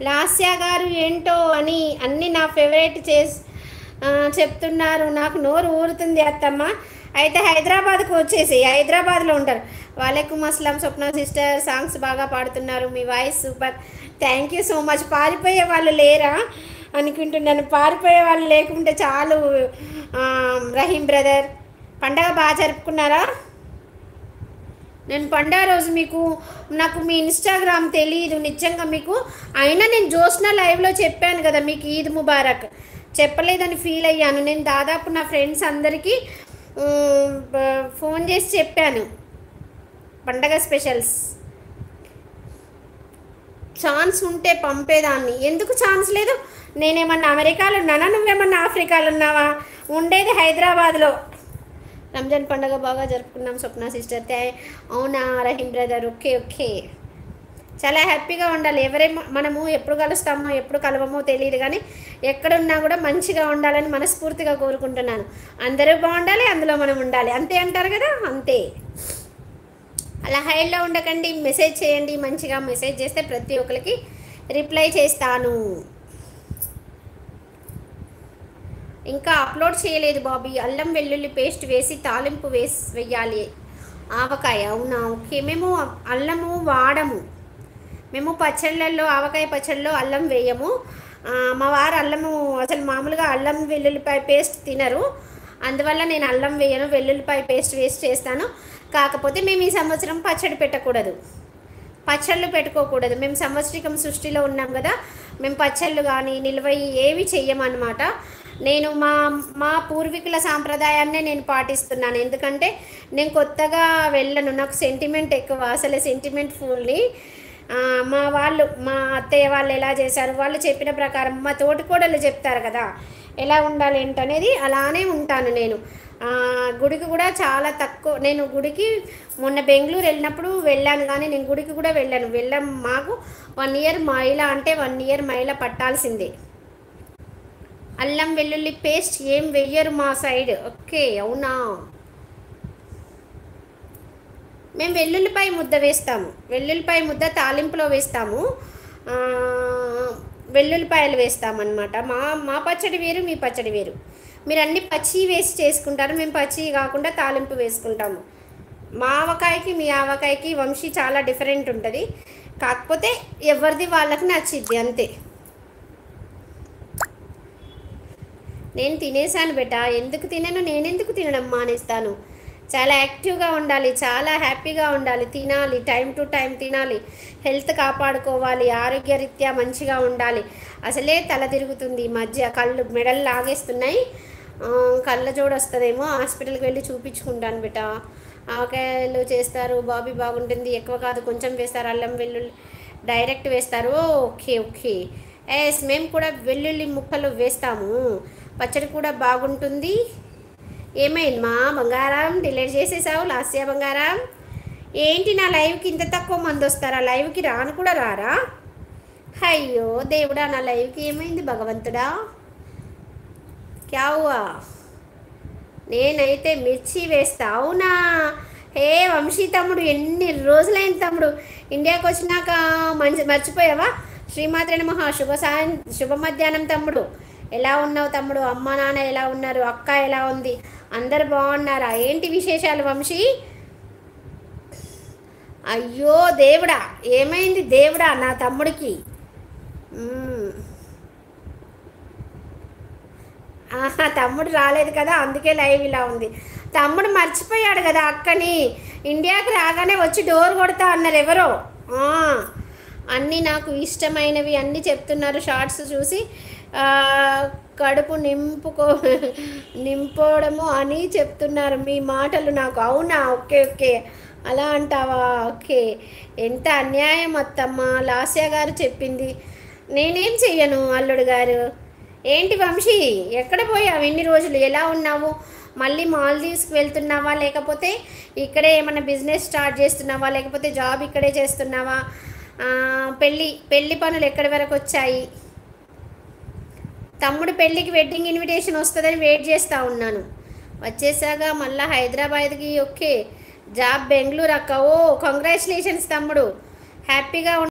లాస్య గారు ఏంటో అని అన్నీ నా ఫేవరెట్ చెప్తున్నారు. నాకు నోరు ఊరుతుంది అత్తమ్మ. అయితే హైదరాబాద్కు వచ్చేసి హైదరాబాద్లో ఉంటారు. వాలేకుమ్ అస్సలాం స్వప్న సిస్టర్, సాంగ్స్ బాగా పాడుతున్నారు, మీ voice super. Thank you so much. పారిపోయే వాళ్ళు లేరా అనుకుంటున్నాను. పారిపోయే వాళ్ళు లేకుంటే చాలు. రహీం బ్రదర్, పండగ బాగా జరుపుకున్నారా? నేను పండగ రోజు నాకు మీ ఇన్స్టాగ్రామ్ తెలియదు నిజంగా మీకు. అయినా నేను జోస్నా లైవ్లో చెప్పాను కదా మీకు ఈద్ ముబారక్. చెప్పలేదని ఫీల్ అయ్యాను. నేను దాదాపు నా ఫ్రెండ్స్ అందరికీ ఫోన్ చేసి చెప్పాను పండగ స్పెషల్స్. ఛాన్స్ ఉంటే పంపేదాన్ని. ఎందుకు ఛాన్స్ లేదు? నేనేమన్నా అమెరికాలో ఉన్నానా? నువ్వేమన్నా ఆఫ్రికాలో ఉన్నావా? ఉండేది హైదరాబాద్లో. రంజాన్ పండుగ బాగా జరుపుకున్నాం స్వప్న సిస్టర్. అవునా రహీం బ్రదర్? Okay okay. చాలా హ్యాపీగా ఉండాలి. మనము ఎప్పుడు కలుస్తామో ఎప్పుడు కలవమో తెలియదు, కానీ ఎక్కడున్నా కూడా మంచిగా ఉండాలని మనస్ఫూర్తిగా కోరుకుంటున్నాను. అందరూ బాగుండాలి, అందులో మనం ఉండాలి, అంతే అంటారు కదా, అంతే. అలా హైడ్లో ఉండకండి, మెసేజ్ చేయండి. మంచిగా మెసేజ్ చేస్తే ప్రతి ఒక్కరికి రిప్లై చేస్తాను. ఇంకా అప్లోడ్ చేయలేదు బాబీ. అల్లం వెల్లుల్లి పేస్ట్ వేసి తాలింపు వెయ్యాలి. ఆవకాయ, అవునా? ఓకే. మేము అల్లము వాడము. మేము పచ్చళ్ళల్లో, ఆవకాయ పచ్చళ్ళలో అల్లం వేయము. మా వారు అల్లము అసలు మామూలుగా అల్లం వెల్లుల్లిపాయ పేస్ట్ తినరు. అందువల్ల నేను అల్లం వేయను, వెల్లుల్లిపాయ పేస్ట్ వేసి చేస్తాను. కాకపోతే మేము ఈ సంవత్సరం పచ్చడి పెట్టకూడదు, పచ్చళ్ళు పెట్టుకోకూడదు. మేము సంవత్సరికం సృష్టిలో ఉన్నాం కదా, మేము పచ్చళ్ళు కానీ నిల్వయి ఏవి చెయ్యమన్నమాట. నేను మా పూర్వీకుల సాంప్రదాయాన్నే నేను పాటిస్తున్నాను. ఎందుకంటే నేను కొత్తగా వెళ్ళను, నాకు సెంటిమెంట్ ఎక్కువ, అసలే సెంటిమెంట్ ఫుల్ని. మా అత్తయ్య వాళ్ళు ఎలా చేశారు, వాళ్ళు చెప్పిన ప్రకారం, మా తోటికోడళ్ళు చెప్తారు కదా ఎలా ఉండాలి ఏంటనేది, అలానే ఉంటాను నేను. గుడికి కూడా చాలా తక్కువ. నేను గుడికి మొన్న బెంగళూరు వెళ్ళినప్పుడు వెళ్ళాను, కానీ నేను గుడికి కూడా వెళ్ళాను. మాకు 1 ఇయర్ మైల అంటే 1 ఇయర్ మైల పట్టాల్సిందే. అల్లం వెల్లుల్లి పేస్ట్ ఏం వెయ్యరు మా సైడ్. ఓకే, అవునా? మేము వెల్లుల్లిపాయ ముద్ద వేస్తాము. వెల్లుల్లిపాయ ముద్ద తాలింపులో వేస్తాము, వెల్లుల్లిపాయలు వేస్తామన్నమాట. మా పచ్చడి వేరు, మీ పచ్చడి వేరు. మీరు అన్ని పచ్చి వేసి చేసుకుంటారు, మేము పచ్చి కాకుండా తాలింపు వేసుకుంటాము. మా ఆవకాయకి మీ ఆవకాయకి వంశీ చాలా డిఫరెంట్ ఉంటుంది. కాకపోతే ఎవరిది వాళ్ళకి నచ్చిద్ది, అంతే. నేను తినేసాను బేట. ఎందుకు తినను? నేనెందుకు తినడం మానేస్తాను? చాలా యాక్టివ్గా ఉండాలి, చాలా హ్యాపీగా ఉండాలి, తినాలి, టైం టు టైం తినాలి, హెల్త్ కాపాడుకోవాలి, ఆరోగ్యరీత్యా మంచిగా ఉండాలి. అసలే తల తిరుగుతుంది ఈ మధ్య, కళ్ళు మెడలు లాగేస్తున్నాయి, కళ్ళ జోడు వస్తుందేమో. హాస్పిటల్కి వెళ్ళి చూపించుకుంటాను బేట. ఆవకాయలు చేస్తారు, బాబీ బాగుంటుంది. ఎక్కువ కాదు, కొంచెం వేస్తారు. అల్లం వెల్లుల్లి డైరెక్ట్ వేస్తారు. Okay okay. ఎస్, మేము కూడా వెల్లుల్లి ముక్కలు వేస్తాము. పచ్చడి కూడా బాగుంటుంది. ఏమైంది మా బంగారం, డిలీట్ చేసేసావు? లాస్య బంగారం, ఏంటి నా లైవ్కి ఇంత తక్కువ మంది వస్తారా? లైవ్కి రాను కూడా రారా? అయ్యో దేవుడా, నా లైవ్కి ఏమైంది భగవంతుడా? క్యావువా? నేనైతే మిర్చి వేస్తా. అవునా? హే వంశీ తమ్ముడు, ఎన్ని రోజులైంది తమ్ముడు ఇండియాకి వచ్చినాక. మర్చిపోయావా? శ్రీమాత్రే నమః. శుభ మధ్యాహ్నం తమ్ముడు. ఎలా ఉన్నావు తమ్ముడు? అమ్మ నాన్న ఎలా ఉన్నారు? అక్క ఎలా ఉంది? అందరు బాగున్నారా? ఏంటి విశేషాలు వంశీ? అయ్యో దేవుడా, ఏమైంది దేవుడా నా తమ్ముడికి? తమ్ముడు రాలేదు కదా, అందుకే లైవ్ ఇలా ఉంది. తమ్ముడు మర్చిపోయాడు కదా అక్కని. ఇండియాకి రాగానే వచ్చి డోర్ కొడతా అన్నారు ఎవరో. అన్నీ నాకు ఇష్టమైనవి అన్నీ చెప్తున్నారు షార్ట్స్ చూసి. కడుపు నింపడము అని చెప్తున్నారు మీ మాటలు నాకు. అవునా? ఓకే ఓకే, అలా అంటావా? ఓకే. ఎంత అన్యాయం అత్తమ్మ. లాస్య గారు చెప్పింది నేనేం చెయ్యను. అల్లుడు గారు, ఏంటి వంశీ ఎక్కడ పోయావు ఇన్ని రోజులు? ఎలా ఉన్నావు? మళ్ళీ మాల్దీవ్స్కి వెళ్తున్నావా, లేకపోతే ఇక్కడే ఏమైనా బిజినెస్ స్టార్ట్ చేస్తున్నావా, లేకపోతే జాబ్ ఇక్కడే చేస్తున్నావా? పెళ్ళి పనులు ఎక్కడి వరకు వచ్చాయి? తమ్ముడు పెళ్ళికి వెడ్డింగ్ ఇన్విటేషన్ వస్తుందని వెయిట్ చేస్తూ ఉన్నాను. వచ్చేసాగా మళ్ళీ హైదరాబాద్కి. ఓకే, జాబ్ బెంగళూరు అక్క. ఓ కంగ్రాచులేషన్స్ తమ్ముడు, హ్యాపీగా